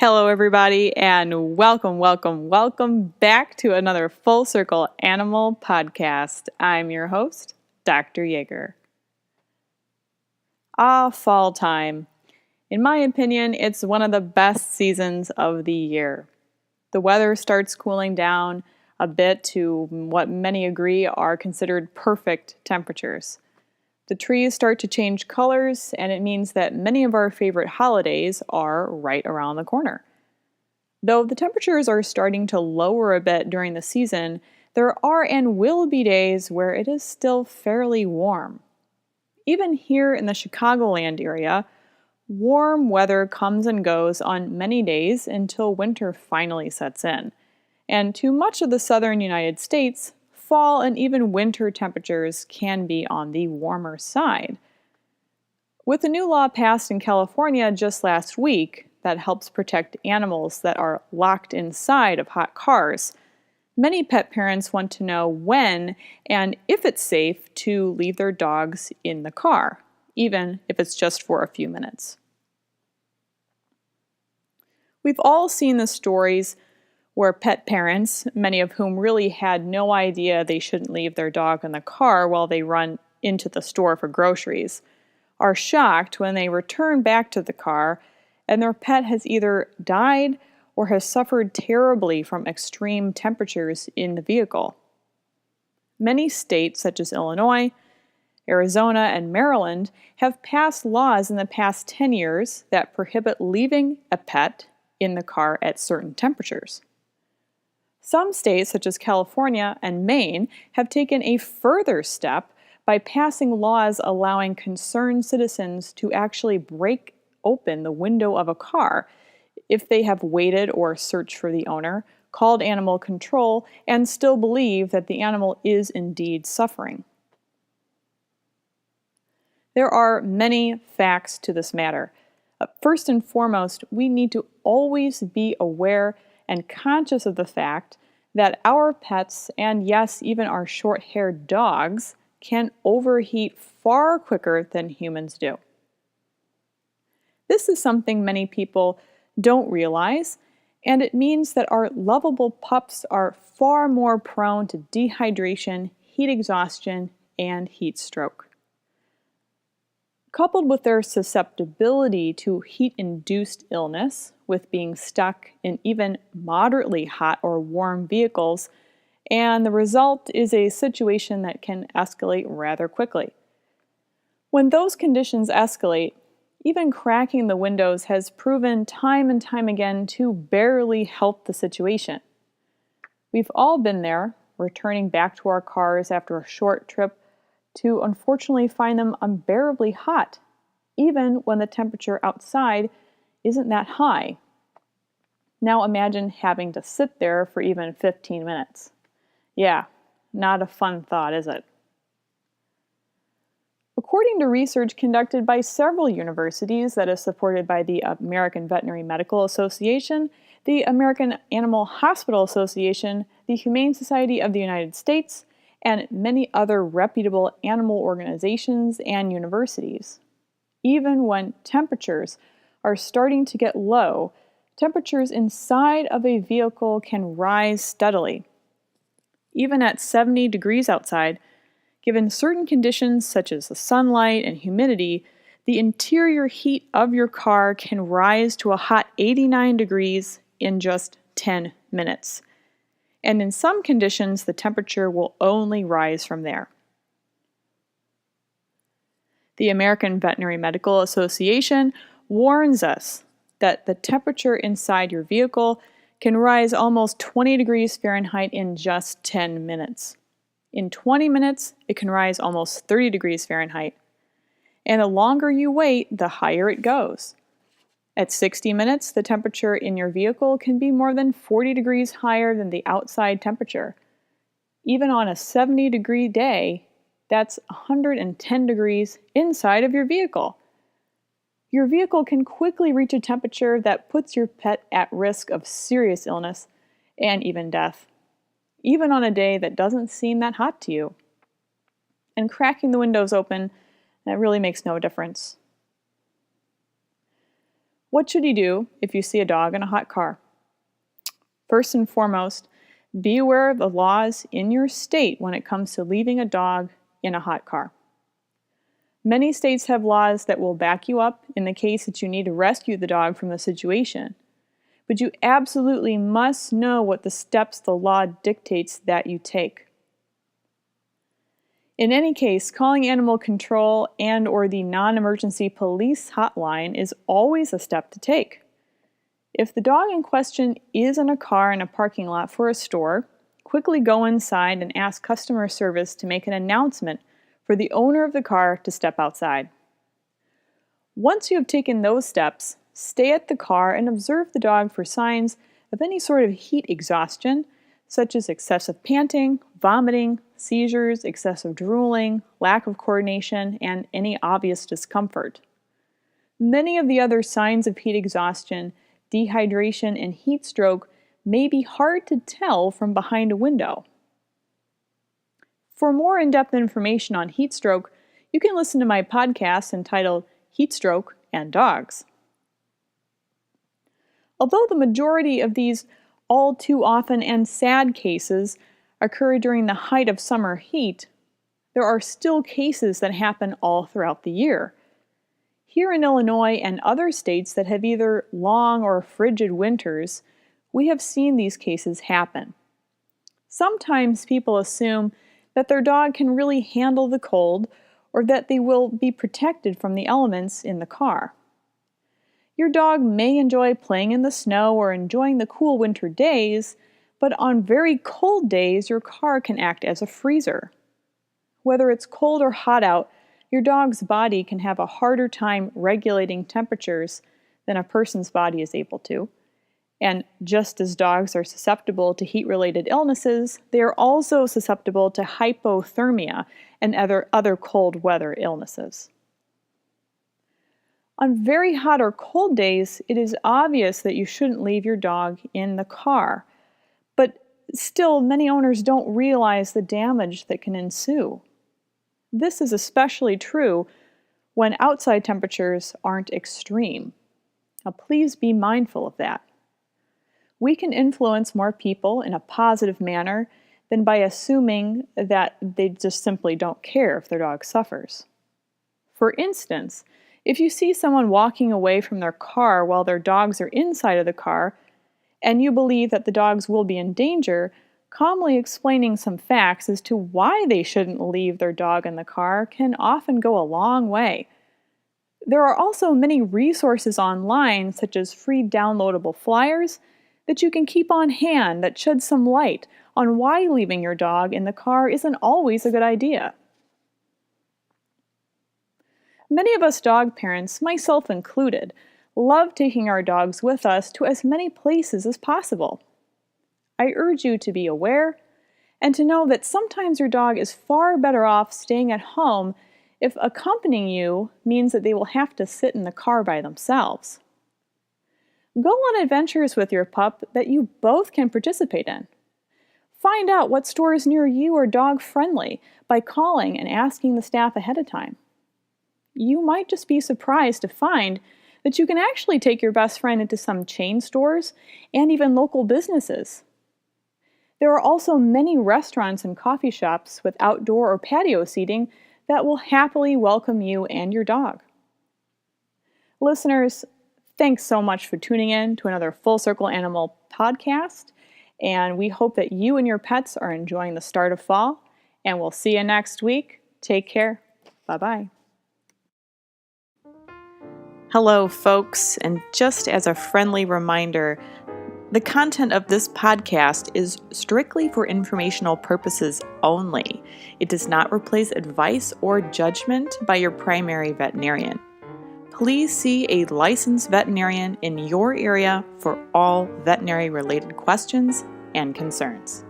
Hello, everybody, and welcome back to another Full Circle Animal Podcast. I'm your host, Dr. Yeager. Fall time. In my opinion, it's one of the best seasons of the year. The weather starts cooling down a bit to what many agree are considered perfect temperatures. The trees start to change colors, and it means that many of our favorite holidays are right around the corner. Though the temperatures are starting to lower a bit during the season, there are and will be days where it is still fairly warm. Even here in the Chicagoland area, warm weather comes and goes on many days until winter finally sets in. And to much of the southern United States, fall and even winter temperatures can be on the warmer side. With a new law passed in California just last week that helps protect animals that are locked inside of hot cars, many pet parents want to know when and if it's safe to leave their dogs in the car, even if it's just for a few minutes. We've all seen the stories where pet parents, many of whom really had no idea they shouldn't leave their dog in the car while they run into the store for groceries, are shocked when they return back to the car and their pet has either died or has suffered terribly from extreme temperatures in the vehicle. Many states, such as Illinois, Arizona, and Maryland, have passed laws in the past 10 years that prohibit leaving a pet in the car at certain temperatures. Some states, such as California and Maine, have taken a further step by passing laws allowing concerned citizens to actually break open the window of a car if they have waited or searched for the owner, called animal control, and still believe that the animal is indeed suffering. There are many facts to this matter. First and foremost, we need to always be aware and conscious of the fact that our pets, and yes, even our short-haired dogs, can overheat far quicker than humans do. This is something many people don't realize, and it means that our lovable pups are far more prone to dehydration, heat exhaustion, and heat stroke. Coupled with their susceptibility to heat-induced illness, with being stuck in even moderately hot or warm vehicles, and the result is a situation that can escalate rather quickly. When those conditions escalate, even cracking the windows has proven time and time again to barely help the situation. We've all been there, returning back to our cars after a short trip to unfortunately find them unbearably hot, even when the temperature outside isn't that high. Now imagine having to sit there for even 15 minutes. Yeah, not a fun thought, is it? According to research conducted by several universities that is supported by the American Veterinary Medical Association, the American Animal Hospital Association, the Humane Society of the United States, and many other reputable animal organizations and universities. Even when temperatures are starting to get low, temperatures inside of a vehicle can rise steadily. Even at 70 degrees outside, given certain conditions such as the sunlight and humidity, the interior heat of your car can rise to a hot 89 degrees in just 10 minutes. And in some conditions, the temperature will only rise from there. The American Veterinary Medical Association warns us that the temperature inside your vehicle can rise almost 20 degrees Fahrenheit in just 10 minutes. In 20 minutes, it can rise almost 30 degrees Fahrenheit. And the longer you wait, the higher it goes. At 60 minutes, the temperature in your vehicle can be more than 40 degrees higher than the outside temperature. Even on a 70-degree day, that's 110 degrees inside of your vehicle. Your vehicle can quickly reach a temperature that puts your pet at risk of serious illness and even death, even on a day that doesn't seem that hot to you. And cracking the windows open, that really makes no difference. What should you do if you see a dog in a hot car? First and foremost, be aware of the laws in your state when it comes to leaving a dog in a hot car. Many states have laws that will back you up in the case that you need to rescue the dog from the situation. But you absolutely must know what the steps the law dictates that you take. In any case, calling animal control and/or the non-emergency police hotline is always a step to take. If the dog in question is in a car in a parking lot for a store, quickly go inside and ask customer service to make an announcement for the owner of the car to step outside. Once you have taken those steps, stay at the car and observe the dog for signs of any sort of heat exhaustion, such as excessive panting, vomiting, seizures, excessive drooling, lack of coordination, and any obvious discomfort. Many of the other signs of heat exhaustion, dehydration, and heat stroke may be hard to tell from behind a window. For more in-depth information on heat stroke, you can listen to my podcast entitled Heat Stroke and Dogs. Although the majority of these all too often and sad cases occur during the height of summer heat, there are still cases that happen all throughout the year. Here in Illinois and other states that have either long or frigid winters, we have seen these cases happen. Sometimes people assume that their dog can really handle the cold or that they will be protected from the elements in the car. Your dog may enjoy playing in the snow or enjoying the cool winter days, but on very cold days, your car can act as a freezer. Whether it's cold or hot out, your dog's body can have a harder time regulating temperatures than a person's body is able to. And just as dogs are susceptible to heat-related illnesses, they are also susceptible to hypothermia and other cold weather illnesses. On very hot or cold days, it is obvious that you shouldn't leave your dog in the car. But still, many owners don't realize the damage that can ensue. This is especially true when outside temperatures aren't extreme. Now, please be mindful of that. We can influence more people in a positive manner than by assuming that they just simply don't care if their dog suffers. For instance, if you see someone walking away from their car while their dogs are inside of the car, and you believe that the dogs will be in danger, calmly explaining some facts as to why they shouldn't leave their dog in the car can often go a long way. There are also many resources online, such as free downloadable flyers, that you can keep on hand that shed some light on why leaving your dog in the car isn't always a good idea. Many of us dog parents, myself included, love taking our dogs with us to as many places as possible. I urge you to be aware and to know that sometimes your dog is far better off staying at home if accompanying you means that they will have to sit in the car by themselves. Go on adventures with your pup that you both can participate in. Find out what stores near you are dog-friendly by calling and asking the staff ahead of time. You might just be surprised to find that you can actually take your best friend into some chain stores and even local businesses. There are also many restaurants and coffee shops with outdoor or patio seating that will happily welcome you and your dog. Listeners, thanks so much for tuning in to another Full Circle Animal podcast, and we hope that you and your pets are enjoying the start of fall, and we'll see you next week. Take care. Bye-bye. Hello, folks, and just as a friendly reminder, the content of this podcast is strictly for informational purposes only. It does not replace advice or judgment by your primary veterinarian. Please see a licensed veterinarian in your area for all veterinary-related questions and concerns.